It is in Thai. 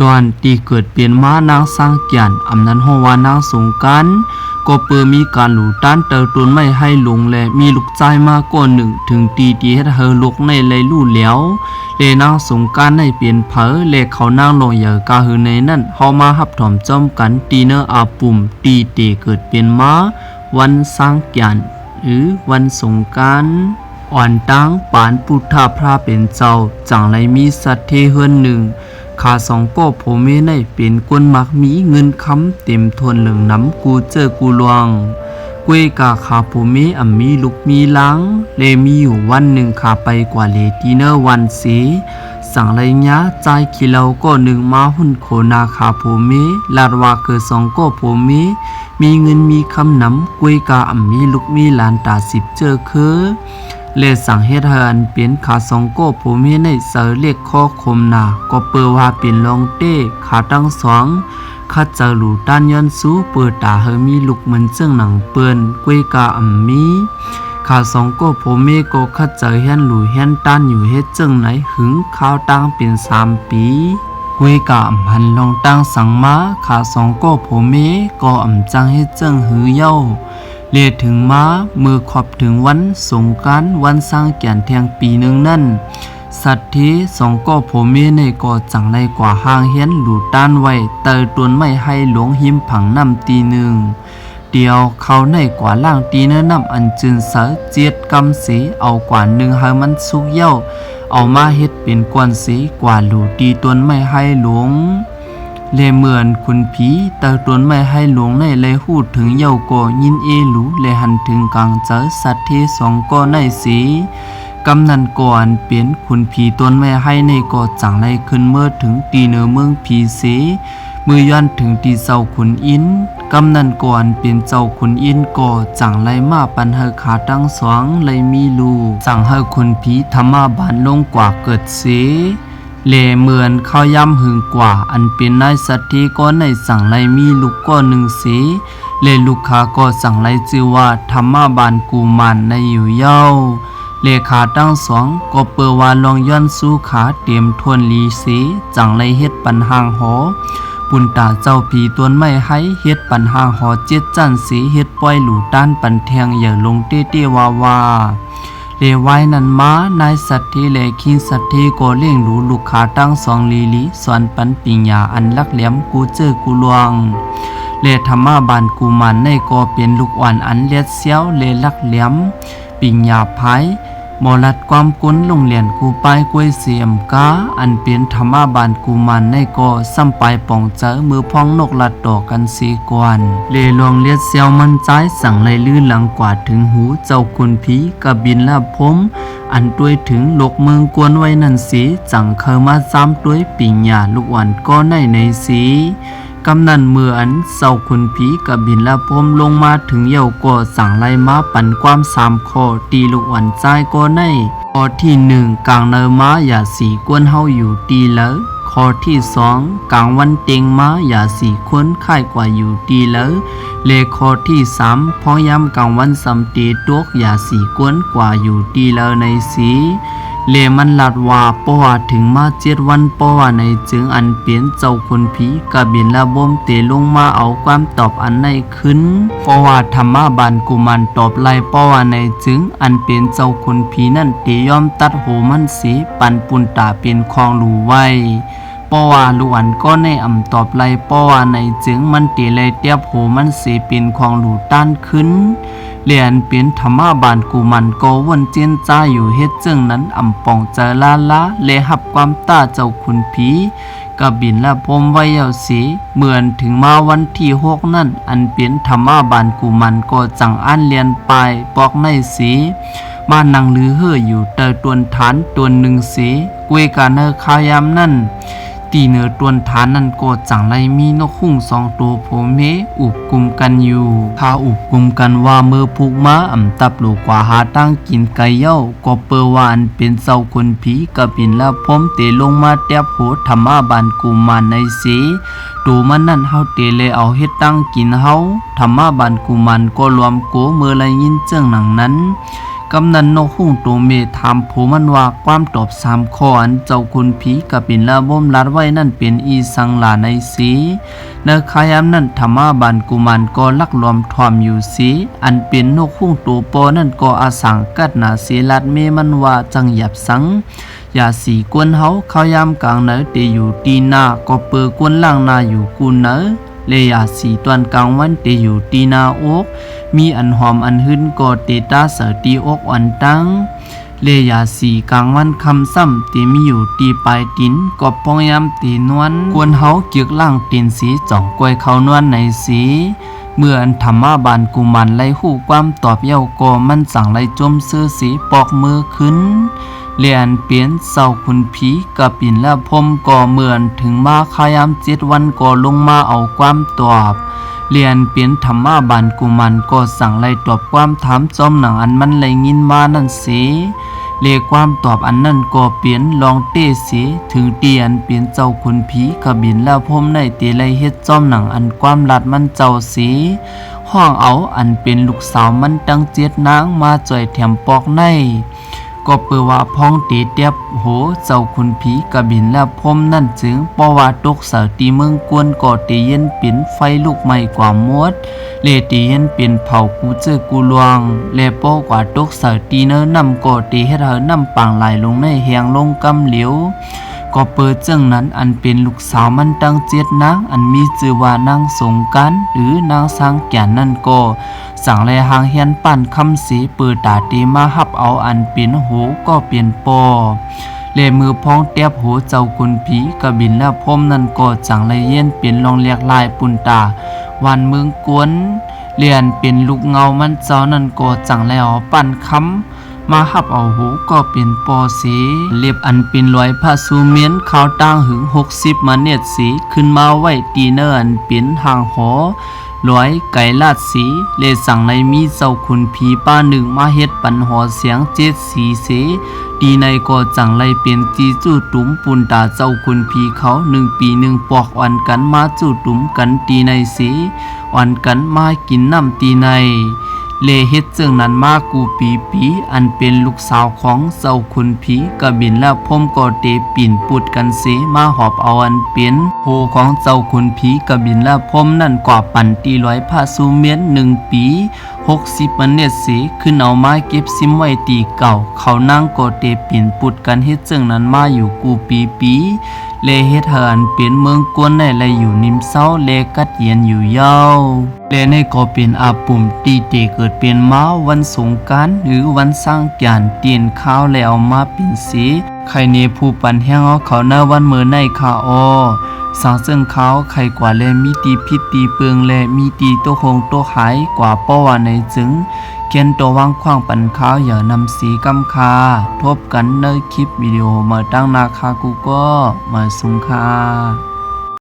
ตอนตีเกิดเปลี่ยนมานางสร้างเกียนอำนั้นห้องว่านางสงการก็เปิดมีการหลู่ต้านเตอตนไม่ให้หลงและมีลูกใจมาก่อนหนึ่งถึงตีเฮ็ดเฮอลูกในเลยลู่แล้วเลนางสงการในเปลี่ยนเผอเลเขานางลงเหยื่อกาหือในนั่นเฮามาหับถอมจอมกันตีเนออาปุ่มตีเตเกิดเปลี่ยนมาวันสร้างเกียนหรือวันสงการอ่อนตั้งปานพุทธพระเป็นเจ้าจังไรมีสัตว์เทเฮือนหนึ่งข้าสองก็ผมเมในเป็นกวนมักมีเงินคำเต็มทวนเหลืองน้ำกูเจอกูลวงกวยกาขาผมเมมีลูกมีล้างเลมีอยู่วันหนึ่งขาไปกว่าเลตีเนอร์วันเสสั่งไรยะใจขี้เราก็หนึ่งมาหุ่นโคนาขาผมเมลาดว่าเกิดสองก็ผมเมมีเงินมีคำน้ำกวยกามีลูกมีหลานตาสิบเจอคือเลสั่งเฮ็ดให้อันเป็นขาสองโก้ผมเฮ็ดในเสอเล็กข้อคมนาก็เปิดว่าเป็นลองเต้ขาตั้งสองข้าเจอหลูด้านย้อนสู้เปิดตาเฮมีลูกเหมือนเจ้งหนังเปิ้นกวยกามีขาสองโก้ผมเมก็ข้าเจอเฮ็ดหลูเฮ็ดต้านอยู่เฮ็ดเจ้งไหนหึงข้าวตั้งเป็น3 ปีกวยกาหันลองตั้งสังมาขาสองโก้ผมเมก็จังเฮ็ดเจ้งหือเย้าเลียถึงมามือขอบถึงวันสงกรานต์วันสร้างแก่นเทียงปีหนึ่งนั่นสัตว์ที่สองก็ผมเมในก่อจังไรกว่าห้างเฮียนหลูต้านไว้เตยตวนไม่ให้หลวงหิมผังน้ำตีหนึ่งเดียวเขาในกว่าล่างตีเนื้อน้ำอันจืนเสอเจียดกำสีเอากว่าหนึ่งให้มันสุกเย้าเอามาเฮ็ดเป็นกวนสีกว่าหลูตีตวนไม่ให้หลวงเลเหมือนคุณผีเตอตนไม่ให้หลวงในเลยหูดถึงเยาก่อยินเอหลูเลหันถึงกลางเจอสัตว์ที่สองก่อในสีกำนันก่อนเปลี่ยนคุณผีตนไม่ให้ในก่อจังไรขึ้นเมื่อถึงตีเนือเมืองผีสีมือย้อนถึงตีเจ้าขุนอินกำนันก่อนเปลี่ยนเจ้าขุนอินก่อจังไรมาปันเฮอขาตั้งสองเลยมีลูจังเฮอคุณผีธรรมาบานลงกว่าเกิดสีเลเหมือนข้าวย่ำหึงกว่าอันเป็นนายสัตทีก็ในสั่งไรมีลูกก็หนึ่งสีเลลูกค้าก็สั่งไรจือว่าธรรมาบานกูมันในอยู่เย้าเลขาตั้งสองก็เปิดว่าลองย้อนสู้ขาเตรียมทวนลีสีจังไรเฮ็ดปันหางหอปุ่นตาเจ้าผีตวนไม่ให้เฮ็ดปันหางหอเจ็ดจันสีเฮ็ดปล่อยหลูต้านปันแทงอย่าลงเตี้ยๆว่าเลไว้นั้นมานายสัตว์ที่เลคินสัตว์ที่ก็เลี้ยงดูลูกค้าตั้งสองลีสอนปันปิญญาอันลักเหลี่ยมกูเจอกูลวงเลธรรมาบานกูมันในก็เป็นลูกอ่อนอันเลียดเสียวเลลักเหลี่ยมปิญญาภายมอลัดความกุนลงเรียนกูไปกวยเสียมกาอันเป็นธรรมาบานกูมันในก็ซ้ำไปป่องเจอมือพองนกลัดดอกกันสีกวนเลลวงเลียดเสียวมันใจสั่งเลยลื่นหลังกว่าถึงหูเจ้าคุณผีกะบินละพมอันด้วยถึงลกเมืองกวนไว้นั่นสีจังเคยมาซ้ำด้วยปิญญาลูกอ่อนก็ในสีกำนันเมื่ออันเศร้าคุณผีกะบินละพมลงมาถึงเย่าก็สั่งไล่มาปั่นความ3 ข้อตีลูกอ่อนใจก็ในข้อที่1กลางเนอมาอย่าสีกวนเฮาอยู่ตีแล้วข้อที่2กลางวันเต็งมาอย่าสีคนค่ายกว่าอยู่ตีแล้วเลขข้อที่3พอยามกลางวันสำตีตวกอย่าสีกวนกว่าอยู่ตีแล้วในสีเลมันลัดว่าป้อถึงมา7 วันป้อในจึงอันเปลี่ยนเจ้าคนผีกะบินละบ่มเตลงมาเอาความตอบอันในขึ้นป้อว่าธรรมาบานกุมันตอบไล่ป้อว่าในจึงอันเป็นเจ้าคนผีนั่นเตยอมตัดโหมันสีปันปุนตาเป็นคองหลูไว้ป้อว่าลวนก็ในตอบไล่ป้อว่าในจึงมันเตเลยเตียบโหมันสีเป็นคองหลูต้านขึ้นเลียนเป็นธรรมาบานกูมันก็วนเจียนจ้าอยู่เฮ็ดจึงนั้นป่องเจอละเลหับความตาเจ้าคุณผีกะบินละพมไว้เยาสีเหมือนถึงมาวันที่6นั่นอันเป็นธรรมาบานกูมันก็จังอันเลียนไปปอกในสีมานั่งลือเฮ่ออยู่เตอตวนฐานตวนหนึ่งสีกวยกาเนอขายามนั่นตีเนื้อตวนฐานนั่นก็จังไรมีนกหุ่ง2 ตัวโผเมอุบกุมกันอยู่ถ้าอุบกุมกันว่าเมื่อพุกมาตับลูกกว่าหาตั้งกินไก่เย้าก็เปอวานเป็นเจ้าคนผีกะบินละพมเตลงมาแตบโหธรรมาบานกุมารในสีตูมันนั่นเฮาเตเลยเอาเฮ็ดตั้งกินเฮาธรรมาบานกุมารก็รวมโกเมื่อไรยินเจ้งหนังนั้น กำนันนกหุ่งโตเมถามโผมันว่าความตอบ3ข้ออันเจ้าคุณผีกับปินละบ่มลัดไว้นั่นเป็นอีสังหลาในสีในขายามนั้นธรรมาบานกุมารก็ลักล้อมทอมอยู่สีอันเป็นนกหุ่งโตปอนั่นก็อาสังกัดหนาสีลัดเมมันว่าจังหยับสังอย่าสีกวนเฮาขายามกลางเนอเตอยู่ตีหน้าก็เปิดกวนล่างนาอยู่กูเนอเลยาสีตอนกลางวันเตอยู่ตีนาอกมีอันหอมอันหึ้นก็เตตาเสตีอกอันตั้งเลยาสีกลางวันคำซ้ำเตมีอยู่ตีปลายตินก็ปองยำตีนวลกวนเฮาเกียกล่างตินสีจ่องกวยเขานวลในสีเมื่ออันธรรมาบานกุมันไล่หู้ความตอบเย้าก็มันสั่งไล่จมซื้อสีปอกมือขึ้นเลียนเปลี่ยนเศร้าคุณผีกับปิ่นและพมก่อเหมือนถึงมาขายาม7 วันก็ลงมาเอาความตอบเลียนเปลี่ยนธรรมาบานกุมันก็สั่งไล่ตอบความถามจอมหนังอันมันไล่ยินมานั่นสิเลความตอบอันนั้นก็เปลี่ยนลองเตสีถึงเตียนเปลี่ยนเจ้าคุณผีกับบินและพมในเตไลเฮ็ดจอมหนังอันความลัดมันเจ้าสีห้องเอาอันเป็นลูกสาวมันตั้ง7 นางมาจ่อยแถมปอกในก็เปิดว่าพ้องเตเตียบโหเจ้าคุณผีกระบินและพมนั่นจึงเพราะว่าตกเสาตีเมืองกวนก็เตเย็นปิ่นไฟลูกใหม่กว่ามดเลเตเย็นเป็นเผากูเจอกูลวงเลโปกว่าตกเสาตีเนอนำก็เตเฮ็ดเฮอนำปางไหลลงในเฮียงลงกำเหลียวก็เปิดจังนั้นอันเป็นลูกสาวมันตั้ง7 นางอันมีชื่อว่านางสงกันหรือนางสร้างแก่นนั่นก็สั่งแลหางเฮียนปั่นคำสีเปิดตาตีมาหับเอาอันเป็นโหก็เปลี่ยนปอเลมือพ้องเตียบโหเจ้าคุณผีกระบินและพมนั่นก็จังเลยเย็นเป็นลองเรียกลายปุ่นตาวันเมืองกวนเลียนเป็นลูกเงามันเจ้านั่นก็จังแล้วปั่นคำมาหับเอาหูก็เป็นปอสีเล็บอันเป็นรอยผ้าซูเมียนขาวต่างหึง60 มาเน็ดสีขึ้นมาไว้ตีเนอร์อันเป็นหางหอร้อยไก่ลาดสีเลสั่งในมีเจ้าคุณผีป้าหนึ่งมาเฮ็ดปันหอเสียง7 สีเสตีในก็จังไลเป็นจีจู่ตุ้มปุนตาเจ้าคุณผีเขา1 ปี1 ปอกอ่อนกันมาจู่ตุ้มกันตีในสีอ่อนกันมากินน้ำตีในเลเฮ็ดจึงนั้นมากูปีอันเป็นลูกสาวของเจ้าคุณผีกระบินและพมก็เตปิ่นปุดกันเสมาหอบเอาอันเป็นโหของเจ้าคุณผีกระบินและพมนั่นกว่าปั่นตีร้อยผ้าซูเมียน1 ปี60 มันเน็ดเสขึ้นเอามาเก็บซิมไว้ตีเก่าเขานั่งก็เตปิ่นปุดกันเฮ็ดจึงนั้นมาอยู่กูปีเลเฮ็ดเหินเป็นเมืองกวนในและอยู่นิมเศร้าเลกัดเย็นอยู่ยาวเลในก็เป็นอาปุ่มตีเตเกิดเป็นม้าวันสงกรานต์หรือวันสร้างแก่นเตียนข้าวแล้วมาเป็นสีใครเนผู้ปันแห้งเอาเขาหน้าวันเมื่อในข้าอ้อสางซึ่งเขาใครกว่าแลมีตีพิษตีเปืองแลมีตีโตคงโตหายกว่าป้อว่าในจึงเขียนตัววางขว้างปันข้าวอย่านำสีกำคาทบกันในคลิปวิดีโอมาตั้งนาคากูก็มาสุงคา